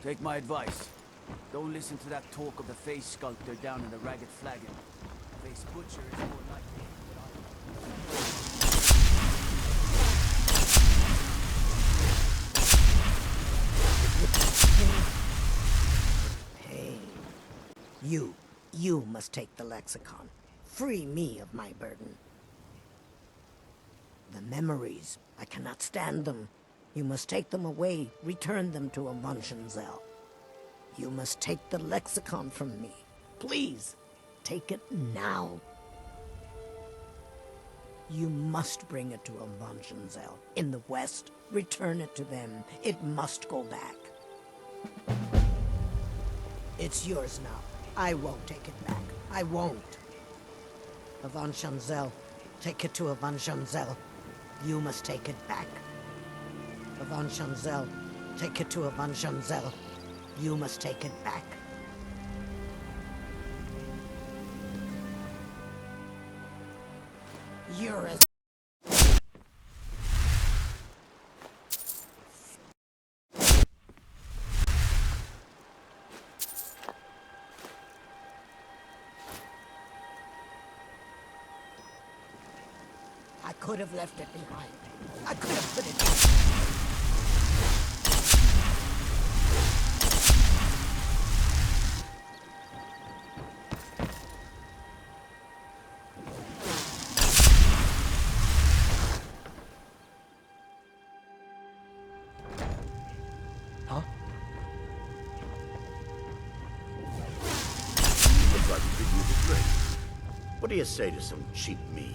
Take my advice. Don't listen to that talk of the face sculptor down in the Ragged Flagon. Face butcher is more likely. Hey. You must take the lexicon. Free me of my burden. The memories, I cannot stand them. You must take them away, return them to Avonshanzel. You must take the lexicon from me. Please, take it now. You must bring it to Avonshanzel. In the west, return it to them. It must go back. It's yours now. I won't take it back. I won't. Avonshanzel, take it to Avonshanzel. You must take it back. Avonshanzel, take it to Avonshanzel. You must take it back. You're as... I could have left it behind. I could have put it back. Huh? Looks like we could use a drink. What do you say to some cheap mead?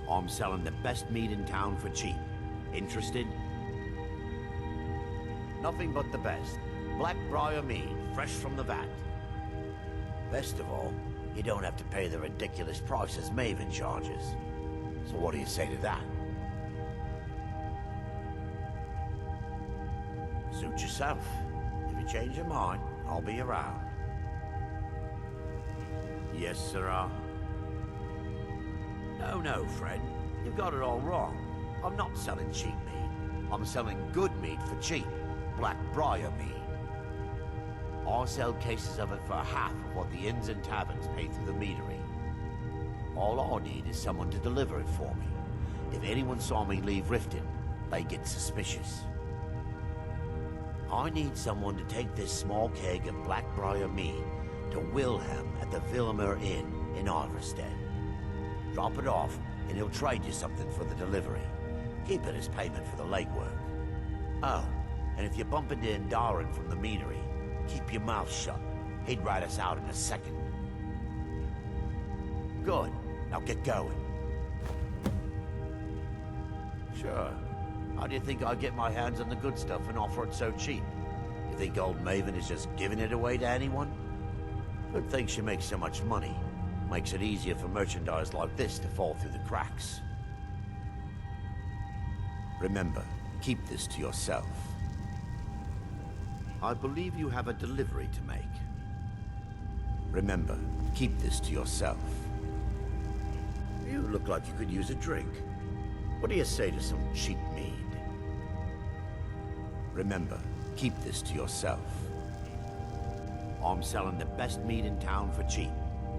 I'm selling the best mead in town for cheap. Interested? Nothing but the best. Black-Briar mead, fresh from the vat. Best of all, you don't have to pay the ridiculous prices Maven charges. So what do you say to that? Suit yourself. If you change your mind, I'll be around. Yes, sirrah. No, Fred. You've got it all wrong. I'm not selling cheap mead. I'm selling good mead for cheap. Black-Briar mead. I'll sell cases of it for half of what the inns and taverns pay through the meadery. All I need is someone to deliver it for me. If anyone saw me leave Riften, they get suspicious. I need someone to take this small keg of Black-Briar mead to Wilhelm at the Villamur Inn in Iverstead. Drop it off, and he'll trade you something for the delivery. Keep it as payment for the legwork. Oh, and if you bump into Indarin from the meadery, keep your mouth shut. He'd rat us out in a second. Good. Now get going. Sure. How do you think I get my hands on the good stuff and offer it so cheap? You think old Maven is just giving it away to anyone? Good thing she makes so much money. Makes it easier for merchandise like this to fall through the cracks. Remember, keep this to yourself. I believe you have a delivery to make. Remember, keep this to yourself. You look like you could use a drink. What do you say to some cheap mead? Remember, keep this to yourself. I'm selling the best mead in town for cheap.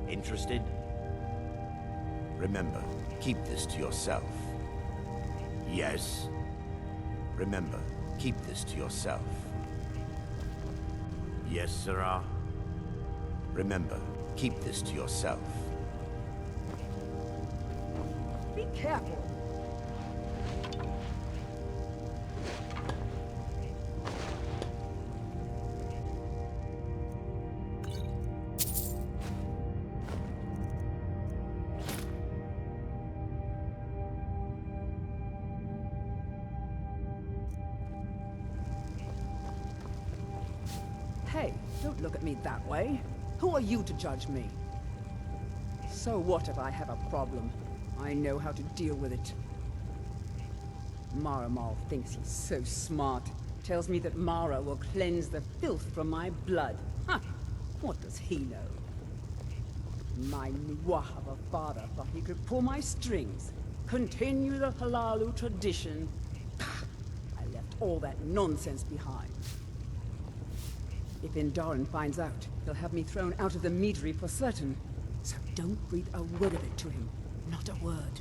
Interested? Remember, keep this to yourself. Yes? Remember, keep this to yourself. Yes, sirrah? Remember, keep this to yourself. Be careful. Hey, don't look at me that way. Who are you to judge me? So what if I have a problem? I know how to deal with it. Maramal thinks he's so smart. Tells me that Mara will cleanse the filth from my blood. Huh! What does he know? My Nuah of a father thought he could pull my strings. Continue the Halalu tradition. I left all that nonsense behind. If Indarin finds out, he'll have me thrown out of the meadery for certain. So don't breathe a word of it to him. Not a word.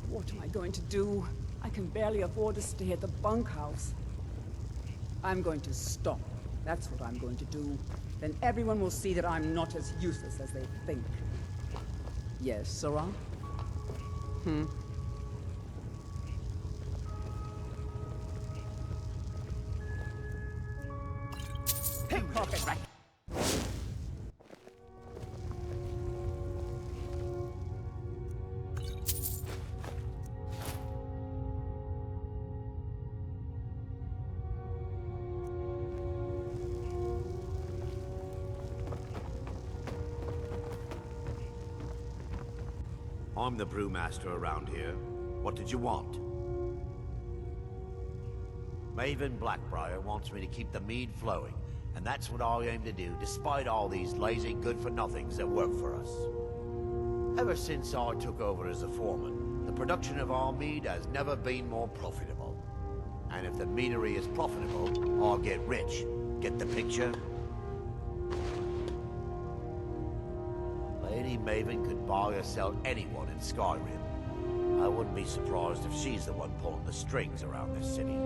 What am I going to do? I can barely afford to stay at the bunkhouse. I'm going to stop. That's what I'm going to do. Then everyone will see that I'm not as useless as they think. Yes, Sarah? Pickpocket rat! I'm the brewmaster around here. What did you want? Maven Black-Briar wants me to keep the mead flowing, and that's what I aim to do, despite all these lazy good-for-nothings that work for us. Ever since I took over as a foreman, the production of our mead has never been more profitable. And if the meadery is profitable, I'll get rich. Get the picture? Lady Maven could buy or sell anyone in Skyrim. I wouldn't be surprised if she's the one pulling the strings around this city.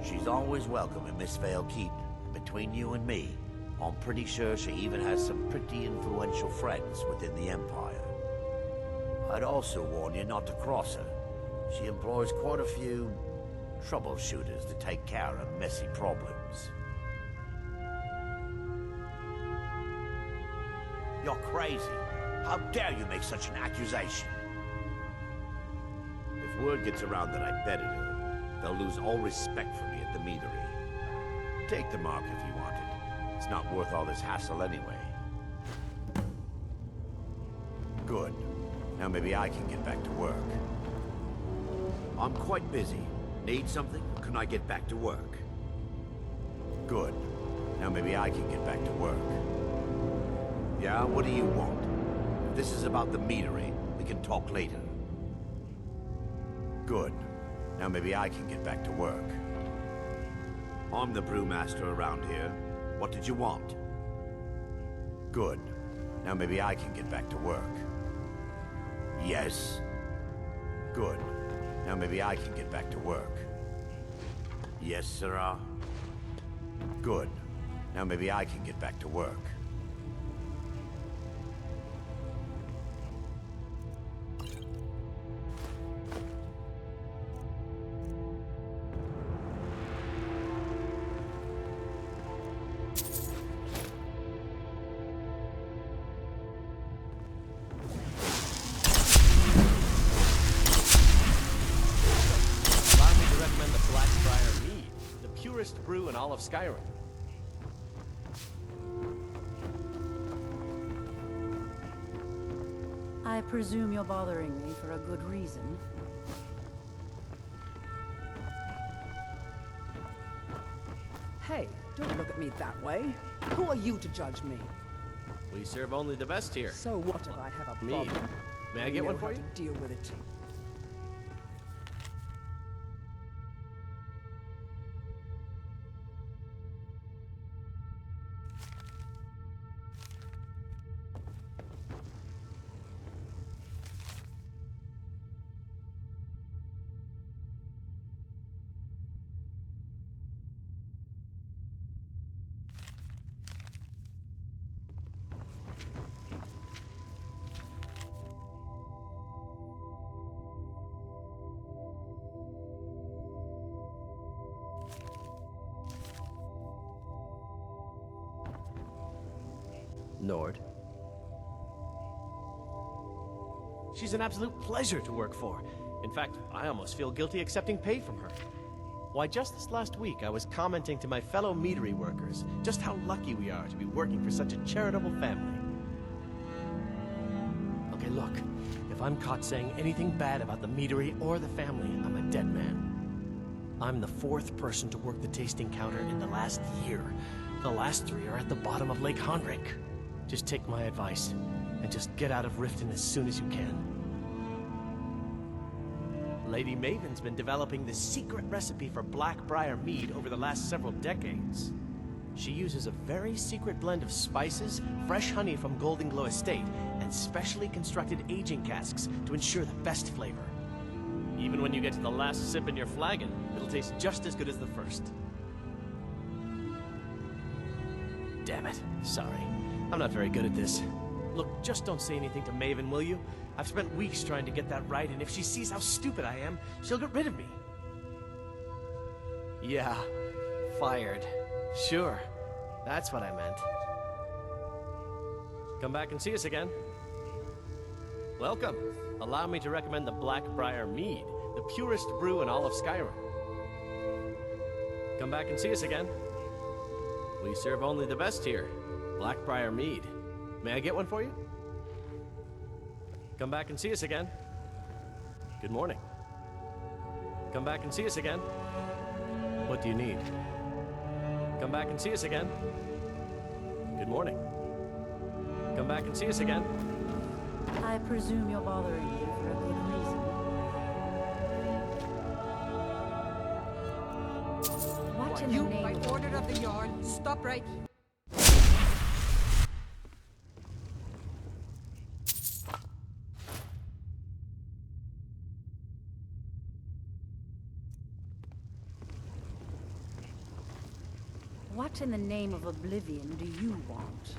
She's always welcome in Mistveil Keep. Between you and me, I'm pretty sure she even has some pretty influential friends within the Empire. I'd also warn you not to cross her. She employs quite a few troubleshooters to take care of messy problems. You're crazy. How dare you make such an accusation? If word gets around that I betted her, they'll lose all respect for me at the meadery. Take the mark if you want it. It's not worth all this hassle anyway. Good. Now maybe I can get back to work. I'm quite busy. Need something, or can I get back to work? Good. Now maybe I can get back to work. Yeah, what do you want? If this is about the meadery, we can talk later. Good. Now maybe I can get back to work. I'm the brewmaster around here. What did you want? Good. Now maybe I can get back to work. Yes. Good. Now maybe I can get back to work. Yes, sirrah. Good. Now maybe I can get back to work. Brew in all of Skyrim. I presume you're bothering me for a good reason. Hey, don't look at me that way. Who are you to judge me? We serve only the best here. So what if I have a Me. problem? May I get know one for how you? to deal with it. Nord. She's an absolute pleasure to work for. In fact, I almost feel guilty accepting pay from her. Why, just this last week, I was commenting to my fellow meadery workers just how lucky we are to be working for such a charitable family. Okay, look. If I'm caught saying anything bad about the meadery or the family, I'm a dead man. I'm the 4th person to work the tasting counter in the last year. The last 3 are at the bottom of Lake Honric. Just take my advice, and just get out of Riften as soon as you can. Lady Maven's been developing the secret recipe for Black-Briar mead over the last several decades. She uses a very secret blend of spices, fresh honey from Golden Glow Estate, and specially constructed aging casks to ensure the best flavor. Even when you get to the last sip in your flagon, it'll taste just as good as the first. Damn it. Sorry. I'm not very good at this. Look, just don't say anything to Maven, will you? I've spent weeks trying to get that right, and if she sees how stupid I am, she'll get rid of me. Yeah, fired. Sure, that's what I meant. Come back and see us again. Welcome. Allow me to recommend the Black-Briar Mead, the purest brew in all of Skyrim. Come back and see us again. We serve only the best here. Black-Briar Mead. May I get one for you? Come back and see us again. Good morning. Come back and see us again. What do you need? Come back and see us again. Good morning. Come back and see us again. I presume you're bothering me for a good reason. What in the name By order of the Jarl, stop right. What in the name of oblivion do you want?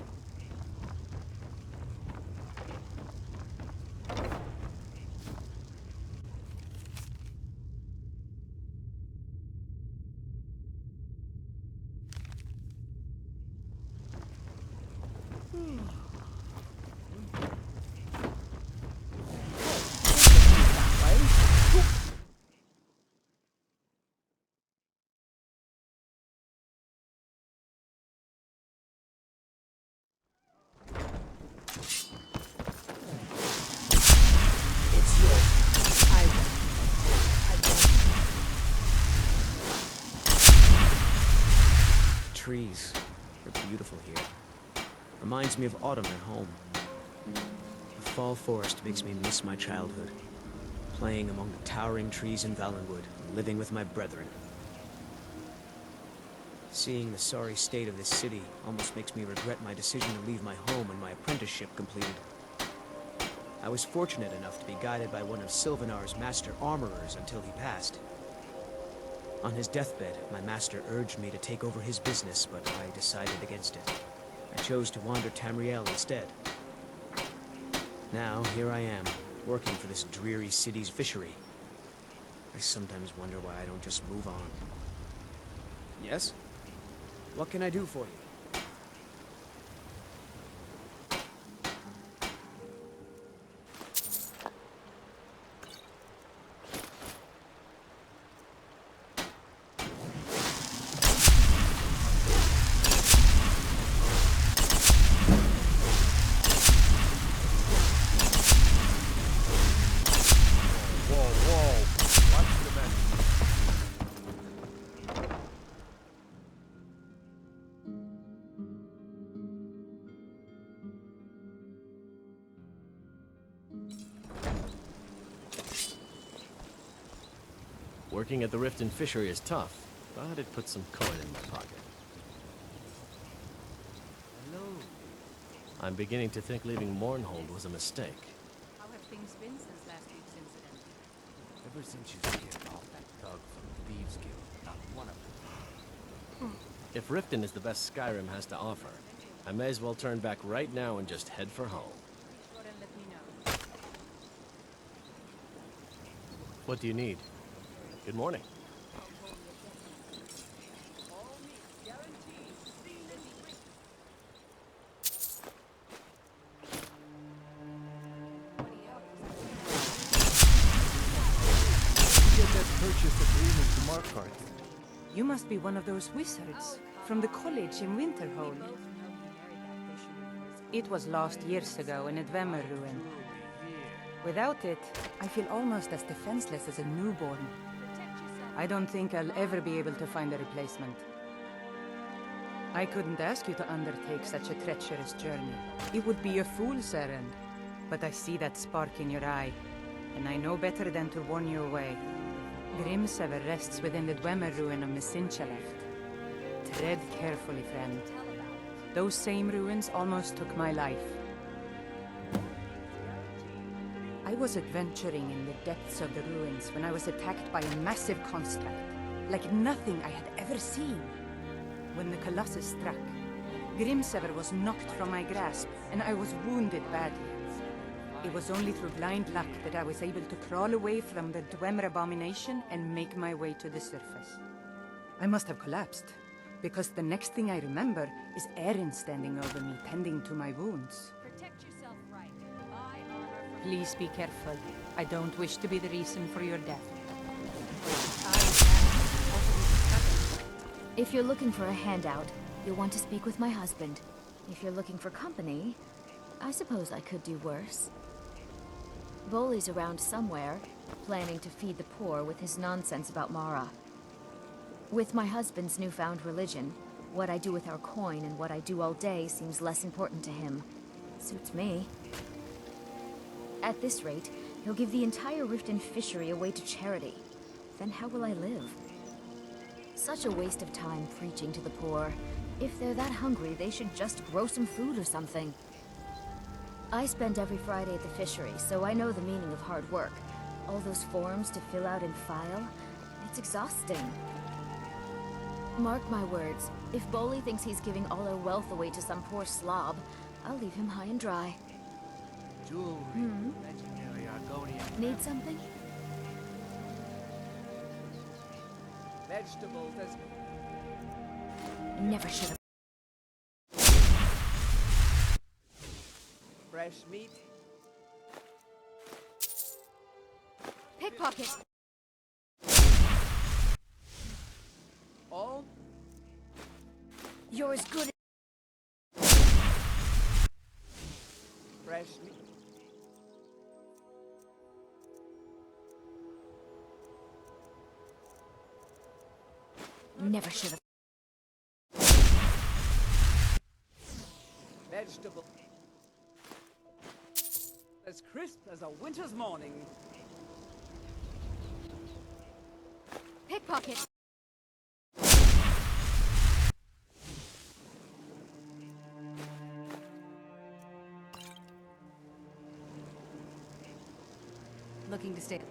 Trees. They're beautiful here. Reminds me of autumn at home. The fall forest makes me miss my childhood. Playing among the towering trees in Valenwood, and living with my brethren. Seeing the sorry state of this city almost makes me regret my decision to leave my home and my apprenticeship completed. I was fortunate enough to be guided by one of Sylvanar's master armorers until he passed. On his deathbed, my master urged me to take over his business, but I decided against it. I chose to wander Tamriel instead. Now, here I am, working for this dreary city's fishery. I sometimes wonder why I don't just move on. Yes? What can I do for you? Working at the Riften fishery is tough, but it puts some coin in my pocket. Hello. I'm beginning to think leaving Mournhold was a mistake. How have things been since last week's incident? Ever since you scared off that thug from the Thieves Guild, not one of them. If Riften is the best Skyrim has to offer, I may as well turn back right now and just head for home. Be sure and let me know. What do you need? Good morning. Get that purchase agreement to Markarth. You must be one of those wizards from the college in Winterhold. It was lost years ago in a Dwemer ruin. Without it, I feel almost as defenseless as a newborn. I don't think I'll ever be able to find a replacement. I couldn't ask you to undertake such a treacherous journey. It would be a fool's errand. But I see that spark in your eye, and I know better than to warn you away. Grimsever rests within the Dwemer ruin of Messinchalaft. Tread carefully, friend. Those same ruins almost took my life. I was adventuring in the depths of the ruins when I was attacked by a massive construct, like nothing I had ever seen. When the Colossus struck, Grimsever was knocked from my grasp, and I was wounded badly. It was only through blind luck that I was able to crawl away from the Dwemer abomination and make my way to the surface. I must have collapsed, because the next thing I remember is Erin standing over me, tending to my wounds. Protect yourself right. Please be careful. I don't wish to be the reason for your death. If you're looking for a handout, you'll want to speak with my husband. If you're looking for company, I suppose I could do worse. Boley's around somewhere, planning to feed the poor with his nonsense about Mara. With my husband's newfound religion, what I do with our coin and what I do all day seems less important to him. Suits me. At this rate, he'll give the entire Riften fishery away to charity. Then how will I live? Such a waste of time preaching to the poor. If they're that hungry, they should just grow some food or something. I spend every Friday at the fishery, so I know the meaning of hard work. All those forms to fill out and file, it's exhausting. Mark my words, if Boley thinks he's giving all our wealth away to some poor slob, I'll leave him high and dry. Jewelry, legendary Argonian. Need something? Vegetables, there's... Never should have. fresh meat. Pickpocket! All? You're as good Fresh meat. Never should have. Vegetable. As crisp as a winter's morning. Pickpocket! Looking to stay.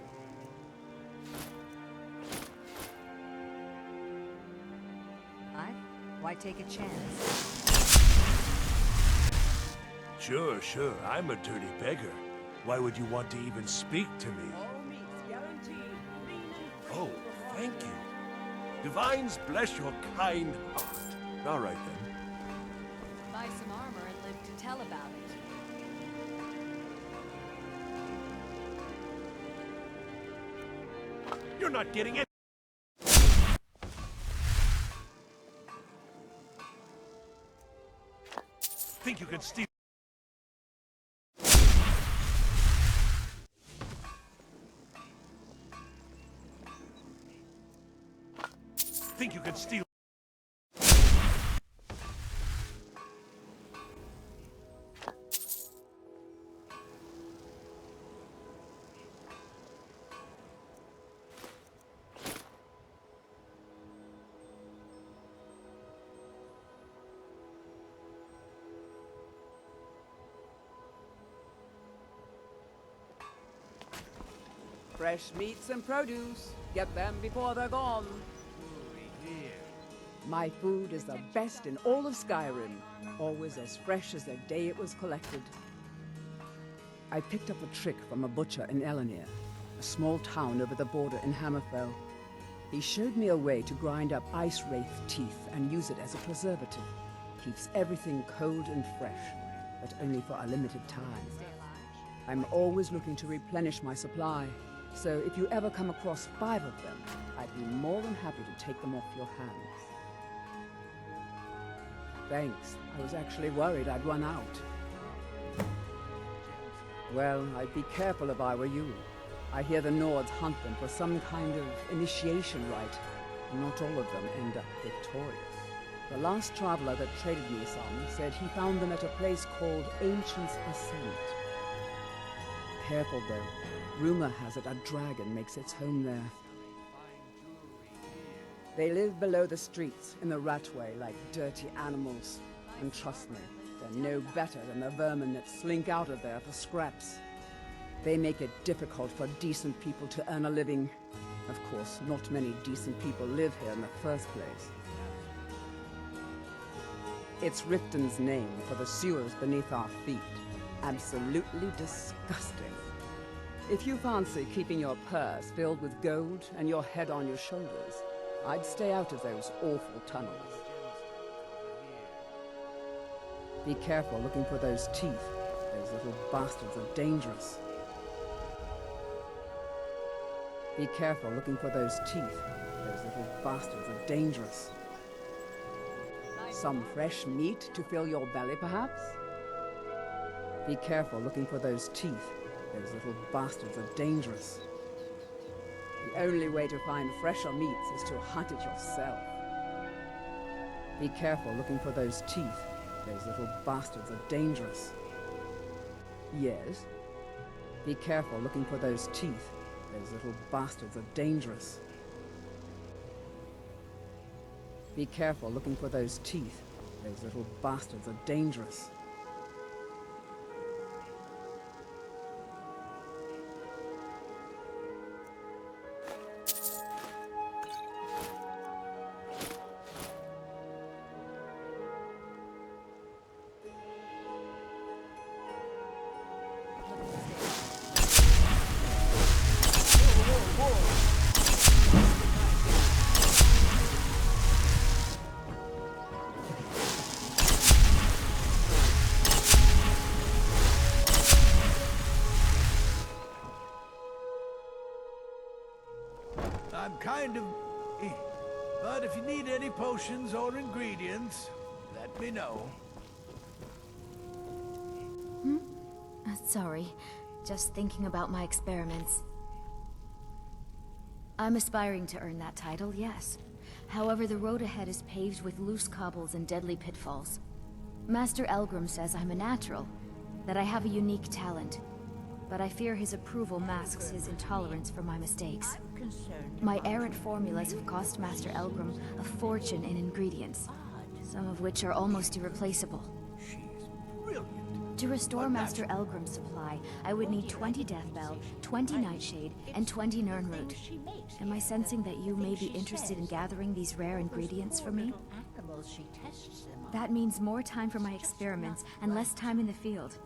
Why take a chance? Sure. I'm a dirty beggar. Why would you want to even speak to me? All meats guaranteed. Lean and free. Oh, thank you. Divines bless your kind heart. All right, then. Buy some armor and live to tell about it. You're not getting it. Think you can steal? Think you can steal? Fresh meats and produce. Get them before they're gone. My food is the best in all of Skyrim. Always as fresh as the day it was collected. I picked up a trick from a butcher in Elenir, a small town over the border in Hammerfell. He showed me a way to grind up ice wraith teeth and use it as a preservative. Keeps everything cold and fresh, but only for a limited time. I'm always looking to replenish my supply, so if you ever come across 5 of them, I'd be more than happy to take them off your hands. Thanks. I was actually worried I'd run out. Well, I'd be careful if I were you. I hear the Nords hunt them for some kind of initiation rite. Not all of them end up victorious. The last traveler that traded me some said he found them at a place called Ancient's Ascent. Careful though. Rumor has it a dragon makes its home there. They live below the streets, in the ratway, like dirty animals. And trust me, they're no better than the vermin that slink out of there for scraps. They make it difficult for decent people to earn a living. Of course, not many decent people live here in the first place. It's Riften's name for the sewers beneath our feet. Absolutely disgusting. If you fancy keeping your purse filled with gold and your head on your shoulders, I'd stay out of those awful tunnels. Be careful looking for those teeth. Those little bastards are dangerous. Be careful looking for those teeth. Those little bastards are dangerous. Some fresh meat to fill your belly, perhaps? Be careful looking for those teeth. Those little bastards are dangerous. The only way to find fresher meats is to hunt it yourself. Be careful looking for those teeth. Those little bastards are dangerous. Yes? Be careful looking for those teeth. Those little bastards are dangerous. Be careful looking for those teeth. Those little bastards are dangerous. I'm kind of... But if you need any potions or ingredients, let me know. Sorry. Just thinking about my experiments. I'm aspiring to earn that title, yes. However, the road ahead is paved with loose cobbles and deadly pitfalls. Master Elgrim says I'm a natural, that I have a unique talent. But I fear his approval masks his intolerance for my mistakes. My errant formulas have cost Master Elgrim a fortune in ingredients, some of which are almost irreplaceable. To restore Master Elgrim's supply, I would need 20 Deathbell, 20 Nightshade, and 20 Nirnroot. Am I sensing that you may be interested in gathering these rare ingredients for me? That means more time for my experiments and less time in the field.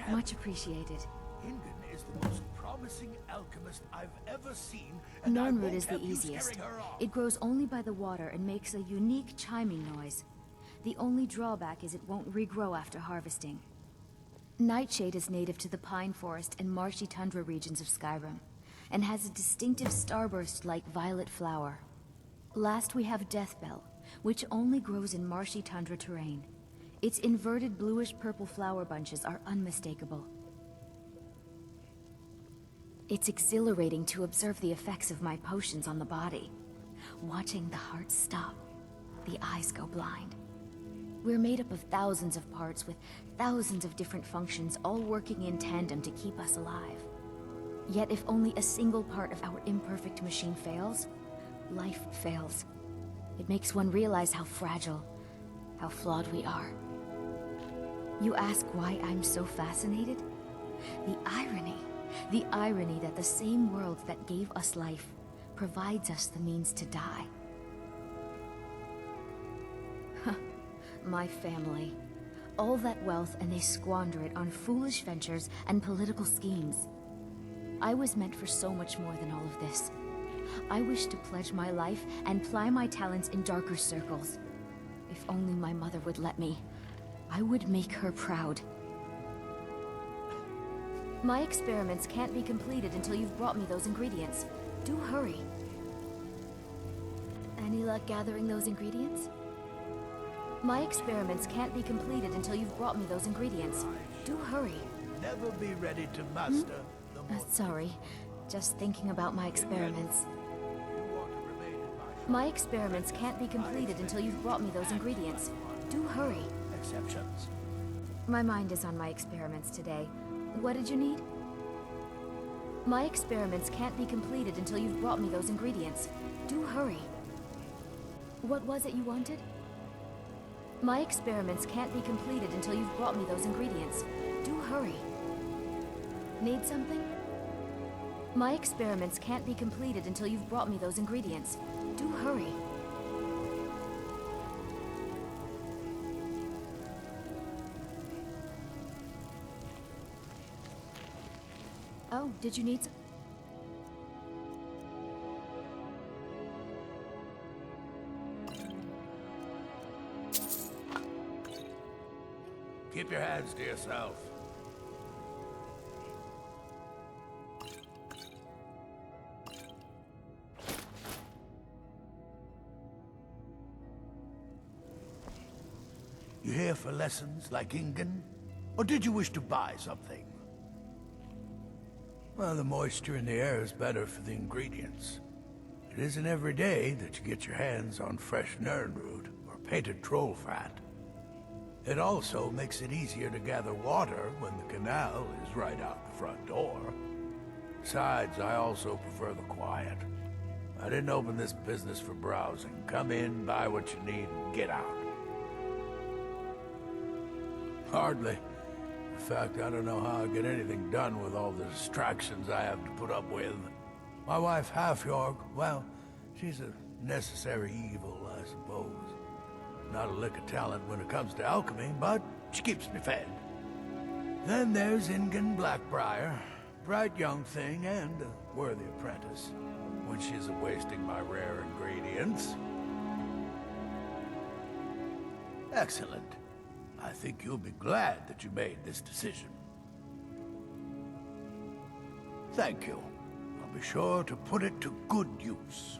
Much appreciated. Ingen is the most promising alchemist I've ever seen, and Nirnroot is the easiest. It grows only by the water and makes a unique chiming noise. The only drawback is it won't regrow after harvesting. Nightshade is native to the pine forest and marshy tundra regions of Skyrim, and has a distinctive starburst-like violet flower. Last we have Deathbell, which only grows in marshy tundra terrain. Its inverted bluish-purple flower bunches are unmistakable. It's exhilarating to observe the effects of my potions on the body. Watching the heart stop, the eyes go blind. We're made up of thousands of parts with thousands of different functions, all working in tandem to keep us alive. Yet if only a single part of our imperfect machine fails, life fails. It makes one realize how fragile, how flawed we are. You ask why I'm so fascinated? The irony that the same world that gave us life provides us the means to die. My family. All that wealth, and they squander it on foolish ventures and political schemes. I was meant for so much more than all of this. I wish to pledge my life and ply my talents in darker circles. If only my mother would let me, I would make her proud. My experiments can't be completed until you've brought me those ingredients. Do hurry. Any luck gathering those ingredients? My experiments can't be completed until you've brought me those ingredients. Do hurry. Never be ready to master the more... Sorry. Just thinking about my experiments. My experiments can't be completed until you've brought me those ingredients. Do hurry. Exceptions. My mind is on my experiments today. What did you need? My experiments can't be completed until you've brought me those ingredients. Do hurry. What was it you wanted? My experiments can't be completed until you've brought me those ingredients. Do hurry. Need something? My experiments can't be completed until you've brought me those ingredients. Do hurry. Oh, did you need some? Keep your hands to yourself. You here for lessons like Ingen? Or did you wish to buy something? Well, the moisture in the air is better for the ingredients. It isn't every day that you get your hands on fresh nirnroot or painted troll fat. It also makes it easier to gather water when the canal is right out the front door. Besides, I also prefer the quiet. I didn't open this business for browsing. Come in, buy what you need, and get out. Hardly. In fact, I don't know how I get anything done with all the distractions I have to put up with. My wife, Half-York, well, she's a necessary evil, I suppose. Not a lick of talent when it comes to alchemy, but she keeps me fed. Then there's Ingen Black-Briar, bright young thing and a worthy apprentice, when she isn't wasting my rare ingredients. Excellent. I think you'll be glad that you made this decision. Thank you. I'll be sure to put it to good use.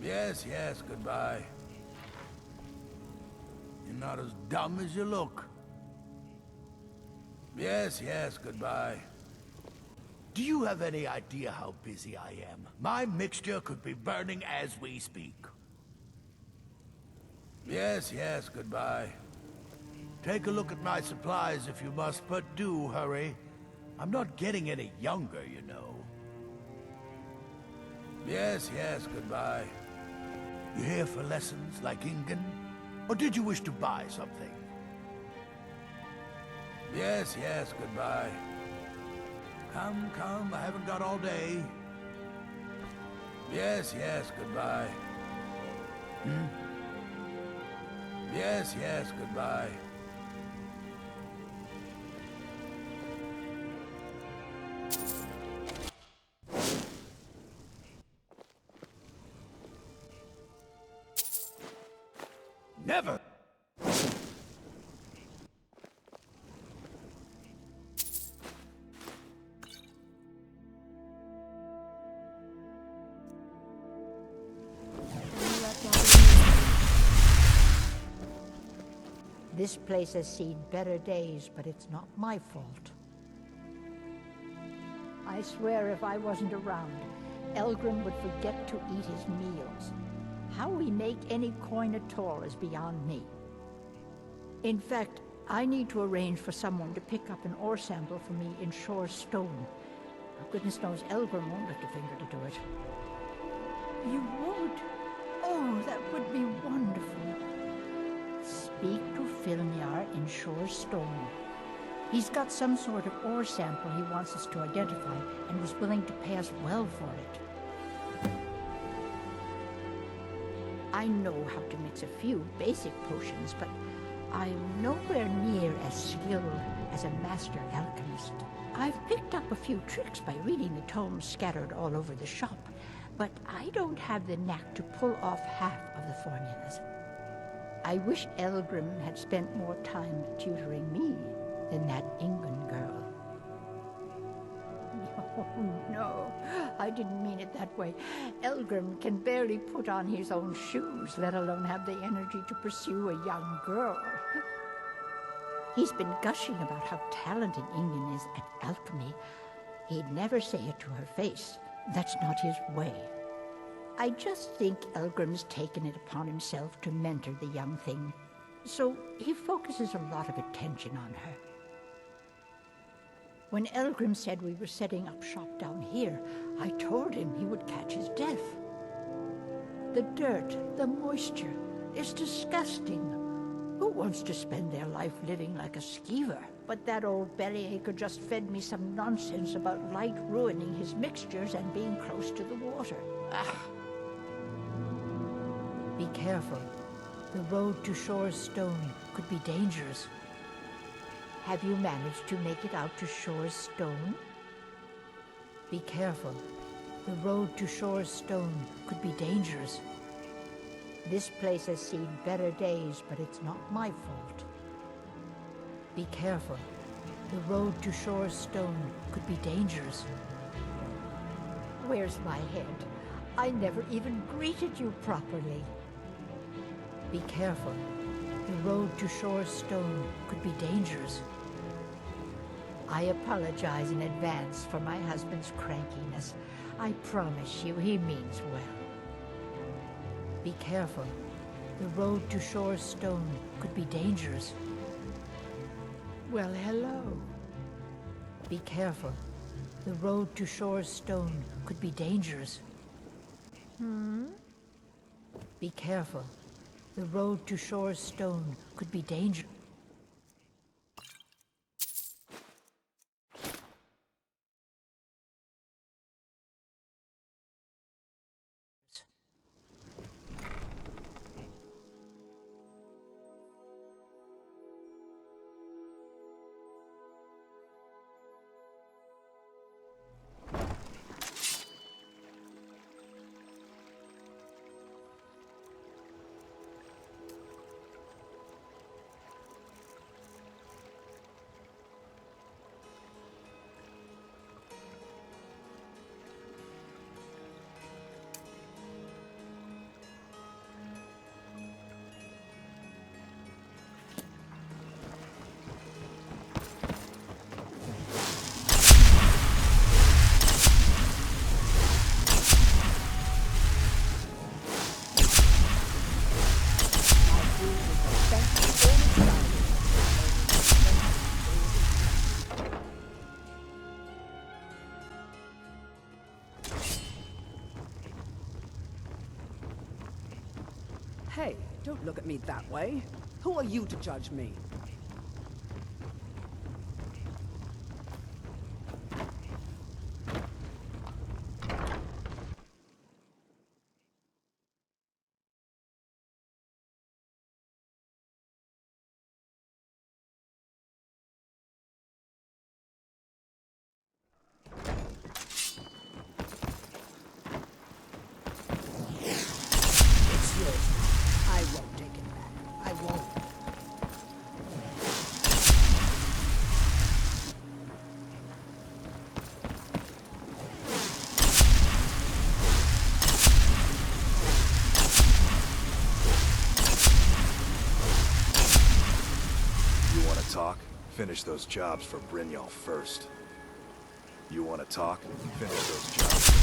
Yes, yes, goodbye. You're not as dumb as you look. Yes, yes, goodbye. Do you have any idea how busy I am? My mixture could be burning as we speak. Yes, yes, goodbye. Take a look at my supplies if you must, but do hurry. I'm not getting any younger, you know. Yes, yes, goodbye. You here for lessons like Ingen? Or did you wish to buy something? Yes, yes, goodbye. Come, come, I haven't got all day. Yes, yes, goodbye. Yes, yes, goodbye. Never! This place has seen better days, but it's not my fault. I swear if I wasn't around, Elgrim would forget to eat his meals. How we make any coin at all is beyond me. In fact, I need to arrange for someone to pick up an ore sample for me in Shore's stone. Goodness knows Elgrim won't lift a finger to do it. You would? Oh, that would be wonderful. Speak to Filnyar in Shore's stone. He's got some sort of ore sample he wants us to identify and was willing to pay us well for it. I know how to mix a few basic potions, but I'm nowhere near as skilled as a master alchemist. I've picked up a few tricks by reading the tomes scattered all over the shop, but I don't have the knack to pull off half of the formulas. I wish Elgrim had spent more time tutoring me than that Ingen girl. Oh, no, I didn't mean it that way. Elgrim can barely put on his own shoes, let alone have the energy to pursue a young girl. He's been gushing about how talented Ingen is at alchemy. He'd never say it to her face. That's not his way. I just think Elgrim's taken it upon himself to mentor the young thing, so he focuses a lot of attention on her. When Elgrim said we were setting up shop down here, I told him he would catch his death. The dirt, the moisture. It's disgusting. Who wants to spend their life living like a skeever? But that old bellyacre just fed me some nonsense about light ruining his mixtures and being close to the water. Ah. Be careful. The road to Shore's Stone could be dangerous. Have you managed to make it out to Shore's Stone? Be careful. The road to Shore's Stone could be dangerous. This place has seen better days, but it's not my fault. Be careful. The road to Shore's Stone could be dangerous. Where's my head? I never even greeted you properly. Be careful. The road to Shore's Stone could be dangerous. I apologize in advance for my husband's crankiness. I promise you he means well. Be careful. The road to Shore's Stone could be dangerous. Well, hello. Be careful. The road to Shore's Stone could be dangerous. Be careful. The road to Shore's Stone could be dangerous. Hey, don't look at me that way. Who are you to judge me? I won't take it back. I won't. You want to talk? Finish those jobs for Brynjolf first. You want to talk? Finish those jobs.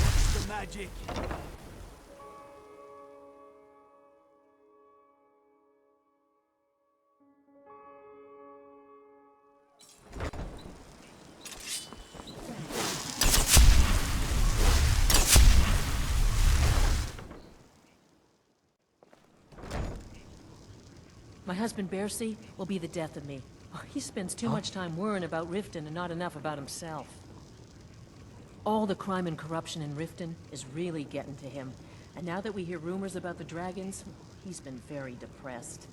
What's the magic? My husband, Bercy, will be the death of me. Oh, he spends too much time worrying about Riften and not enough about himself. All the crime and corruption in Riften is really getting to him. And now that we hear rumors about the dragons, he's been very depressed.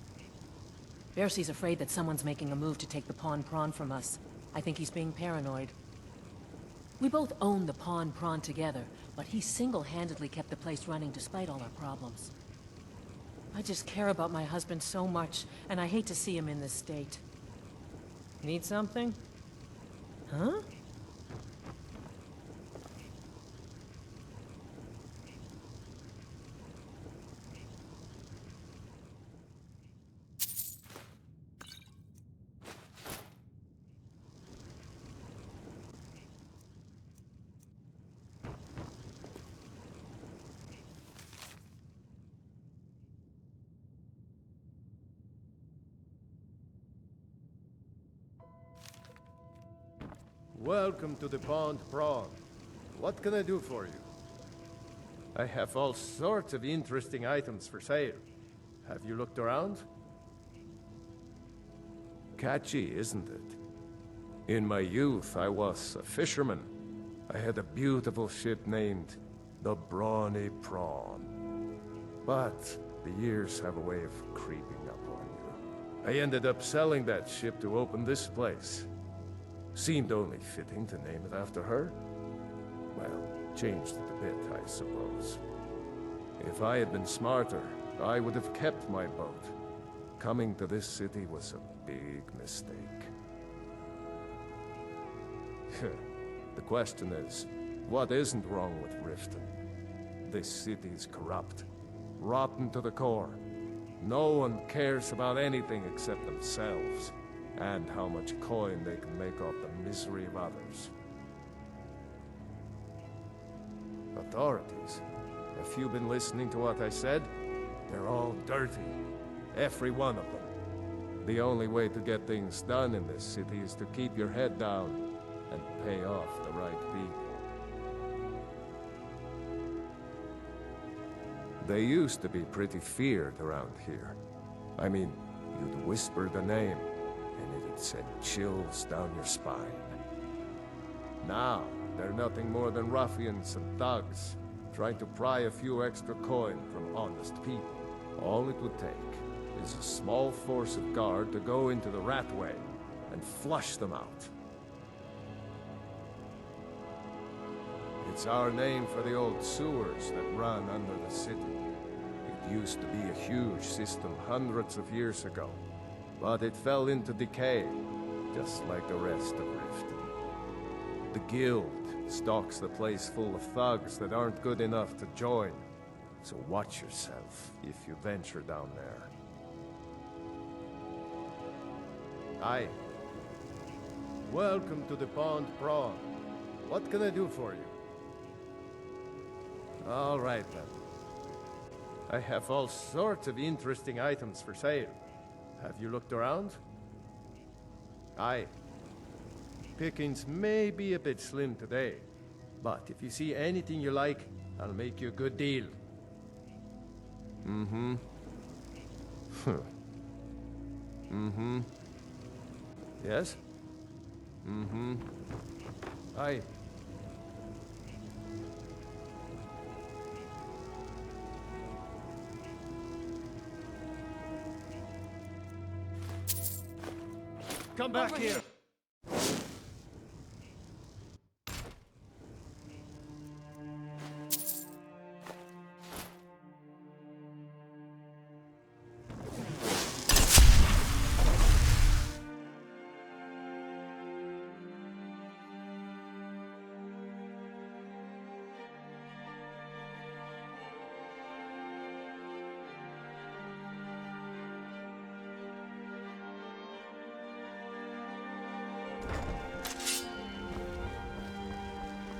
Bercy's afraid that someone's making a move to take the Pawned Prawn from us. I think he's being paranoid. We both own the Pawned Prawn together, but he single-handedly kept the place running despite all our problems. I just care about my husband so much, and I hate to see him in this state. Need something? Huh? Welcome to the Pawned Prawn. What can I do for you? I have all sorts of interesting items for sale. Have you looked around? Catchy, isn't it? In my youth, I was a fisherman. I had a beautiful ship named the Brawny Prawn. But the years have a way of creeping up on you. I ended up selling that ship to open this place. Seemed only fitting to name it after her. Well, changed it a bit, I suppose. If I had been smarter, I would have kept my boat. Coming to this city was a big mistake. The question is, what isn't wrong with Riften? This city's corrupt, rotten to the core. No one cares about anything except themselves, and how much coin they can make off the misery of others. Authorities, have you been listening to what I said? They're all dirty. Every one of them. The only way to get things done in this city is to keep your head down and pay off the right people. They used to be pretty feared around here. I mean, you'd whisper the name, and it'd send chills down your spine. Now, they're nothing more than ruffians and thugs, trying to pry a few extra coin from honest people. All it would take is a small force of guard to go into the Ratway and flush them out. It's our name for the old sewers that run under the city. It used to be a huge system hundreds of years ago, but it fell into decay, just like the rest of Riften. The Guild stocks the place full of thugs that aren't good enough to join, so watch yourself if you venture down there. Hi. Welcome to the Pawned Prawn. What can I do for you? All right, then. I have all sorts of interesting items for sale. Have you looked around? Aye. Pickings may be a bit slim today, but if you see anything you like, I'll make you a good deal. Mm-hmm. Mm-hmm. Yes? Mm-hmm. Aye. Come back here!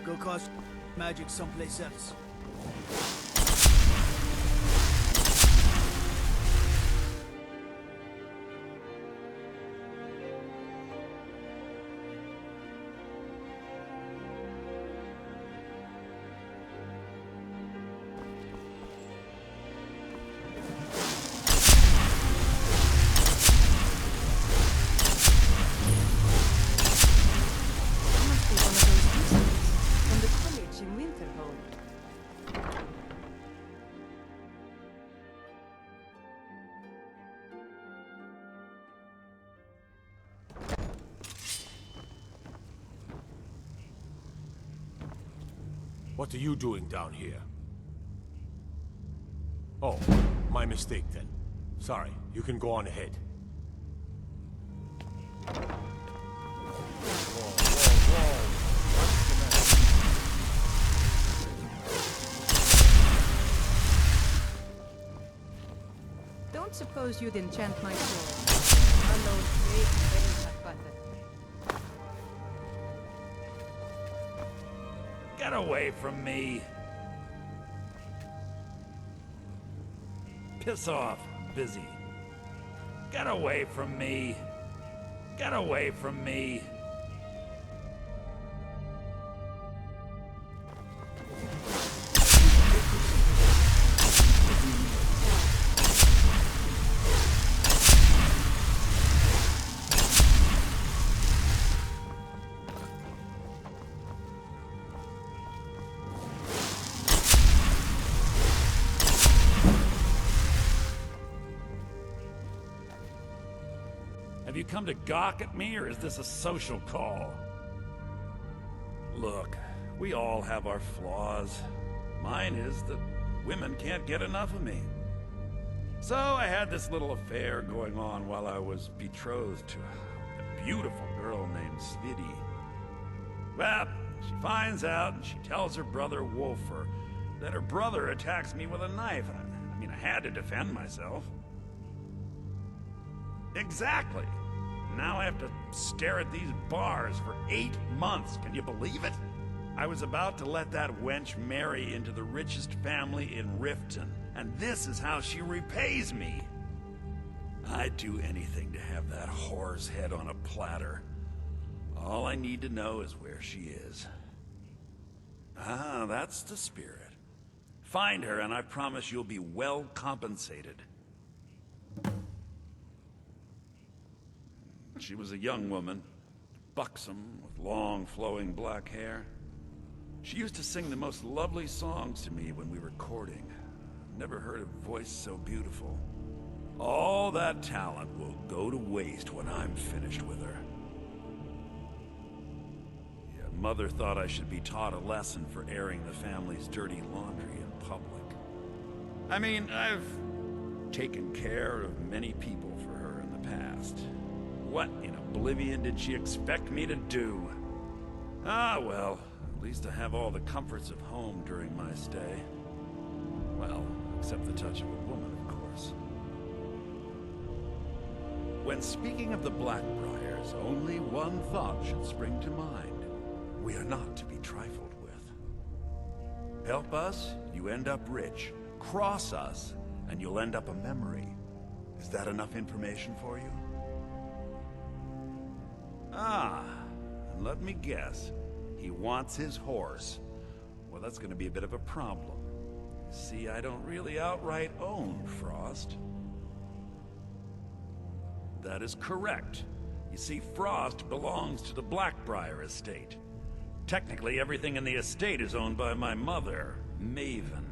Go cause magic someplace else. What are you doing down here? Oh, my mistake then. Sorry, you can go on ahead. Don't suppose you'd enchant my sword. Hello, great butter. Get away from me! Piss off, busy. Get away from me! Get away from me! come to gawk at me, or is this a social call? Look, we all have our flaws. Mine is that women can't get enough of me. So I had this little affair going on while I was betrothed to a beautiful girl named Sibbi. Well, she finds out and she tells her brother Wolfer that her brother attacks me with a knife. I mean, I had to defend myself. Exactly. Now I have to stare at these bars for 8 months. Can you believe it? I was about to let that wench marry into the richest family in Riften, and this is how she repays me. I'd do anything to have that whore's head on a platter. All I need to know is where she is. Ah, that's the spirit. Find her, and I promise you'll be well compensated. She was a young woman, buxom, with long, flowing black hair. She used to sing the most lovely songs to me when we were courting. Never heard a voice so beautiful. All that talent will go to waste when I'm finished with her. Yeah, Mother thought I should be taught a lesson for airing the family's dirty laundry in public. I mean, I've taken care of many people for her in the past. What in oblivion did she expect me to do? Ah, well, at least I have all the comforts of home during my stay. Well, except the touch of a woman, of course. When speaking of the Black-Briars, only one thought should spring to mind. We are not to be trifled with. Help us, you end up rich. Cross us, and you'll end up a memory. Is that enough information for you? Ah, and let me guess. He wants his horse. Well, that's gonna be a bit of a problem. See, I don't really outright own Frost. That is correct. You see, Frost belongs to the Black-Briar estate. Technically, everything in the estate is owned by my mother, Maven.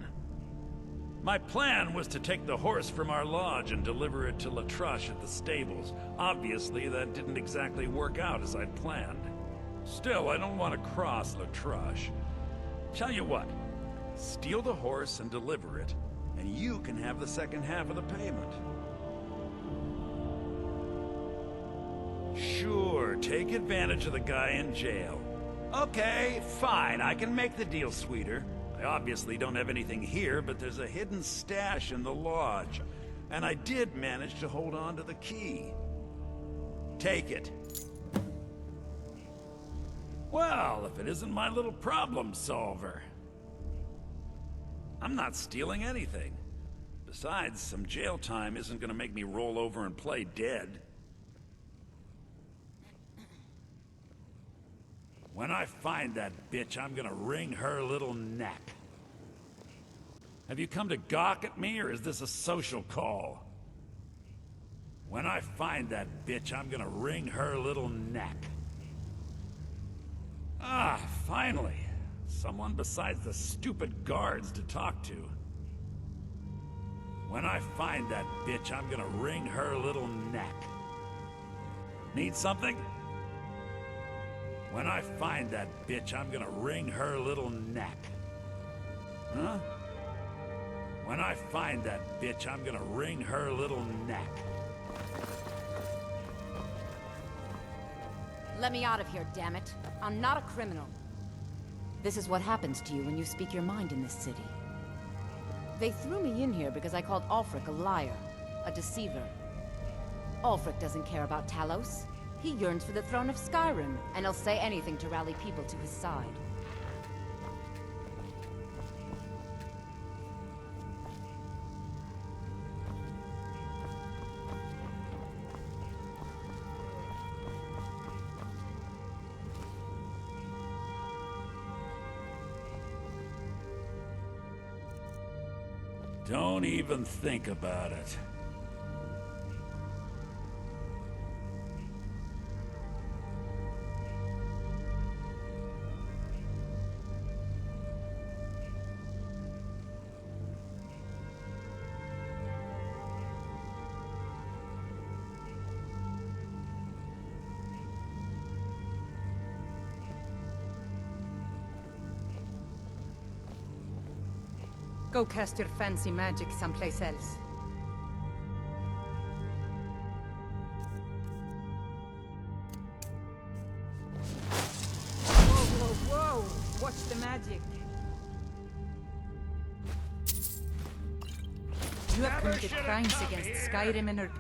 My plan was to take the horse from our lodge and deliver it to Latrush at the stables. Obviously, that didn't exactly work out as I'd planned. Still, I don't want to cross Latrush. Tell you what, steal the horse and deliver it, and you can have the second half of the payment. Sure, take advantage of the guy in jail. Okay, fine, I can make the deal sweeter. I obviously don't have anything here, but there's a hidden stash in the lodge, and I did manage to hold on to the key. Take it. Well, if it isn't my little problem solver. I'm not stealing anything. Besides, some jail time isn't gonna make me roll over and play dead. When I find that bitch, I'm gonna wring her little neck. Have you come to gawk at me, or is this a social call? When I find that bitch, I'm gonna wring her little neck. Ah, finally. Someone besides the stupid guards to talk to. When I find that bitch, I'm gonna wring her little neck. Need something? When I find that bitch, I'm gonna wring her little neck. Huh? When I find that bitch, I'm gonna wring her little neck. Let me out of here, damn it. I'm not a criminal. This is what happens to you when you speak your mind in this city. They threw me in here because I called Ulfric a liar, a deceiver. Ulfric doesn't care about Talos. He yearns for the throne of Skyrim, and he'll say anything to rally people to his side. Don't even think about it. Go cast your fancy magic someplace else. Whoa, whoa, whoa! Watch the magic. You have committed crimes against Skyrim and her...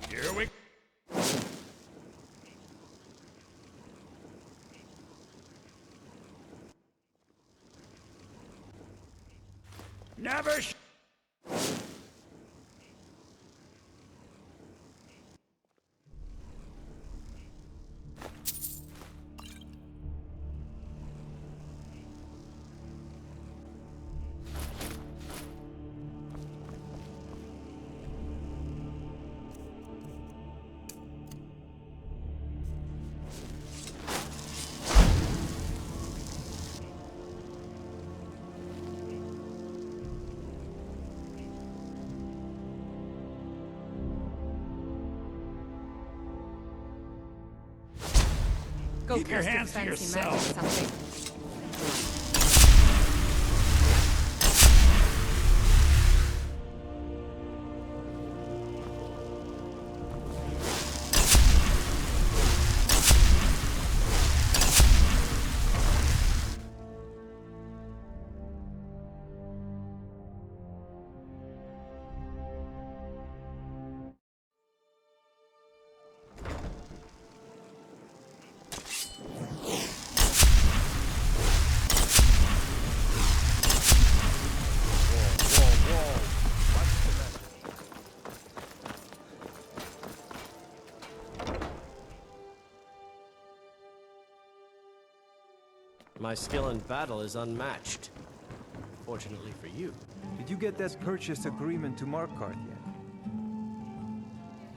Here we... Never Go Keep your cast hands to fancy yourself. magic something. My skill in battle is unmatched. Fortunately for you. Did you get that purchase agreement to Markarth yet?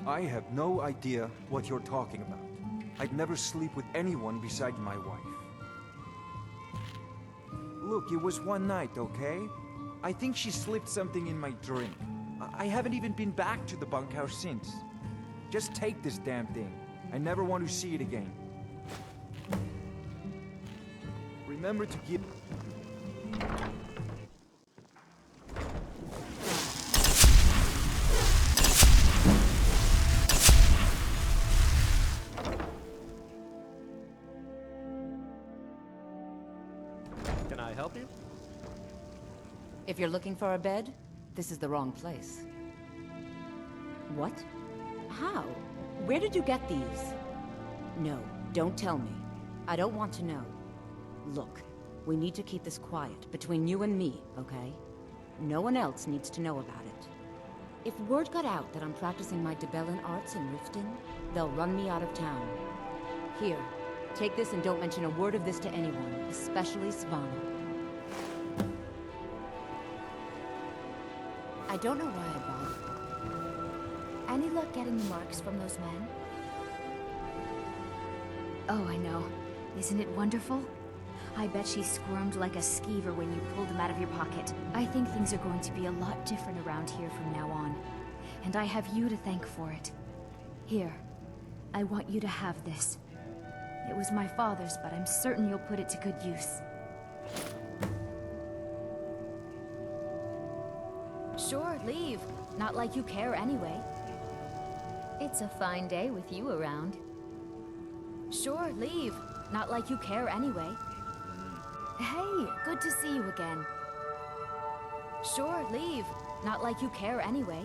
I have no idea what you're talking about. I'd never sleep with anyone besides my wife. Look, it was one night, okay? I think she slipped something in my drink. I haven't even been back to the bunkhouse since. Just take this damn thing. I never want to see it again. Remember to give... Can I help you? If you're looking for a bed, this is the wrong place. What? How? Where did you get these? No, don't tell me. I don't want to know. Look, we need to keep this quiet, between you and me, okay? No one else needs to know about it. If word got out that I'm practicing my Debellan arts in Riften, they'll run me out of town. Here, take this and don't mention a word of this to anyone, especially Svanna. I don't know why I bothered. Any luck getting the marks from those men? Oh, I know. Isn't it wonderful? I bet she squirmed like a skeever when you pulled them out of your pocket. I think things are going to be a lot different around here from now on. And I have you to thank for it. Here, I want you to have this. It was my father's, but I'm certain you'll put it to good use. Sure, leave. Not like you care anyway. It's a fine day with you around. Sure, leave. Not like you care anyway. Hey, good to see you again. Sure, leave. Not like you care anyway.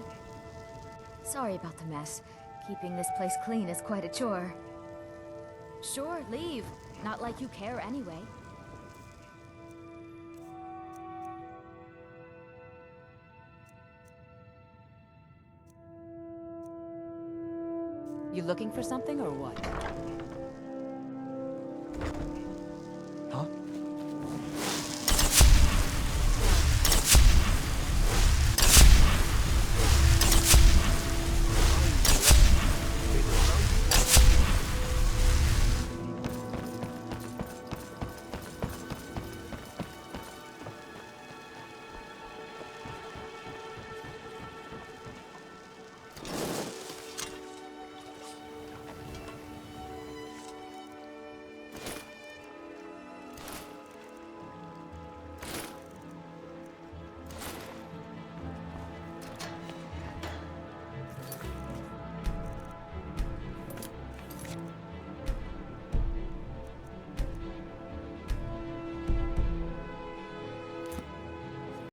Sorry about the mess. Keeping this place clean is quite a chore. Sure, leave. Not like you care anyway. You looking for something or what?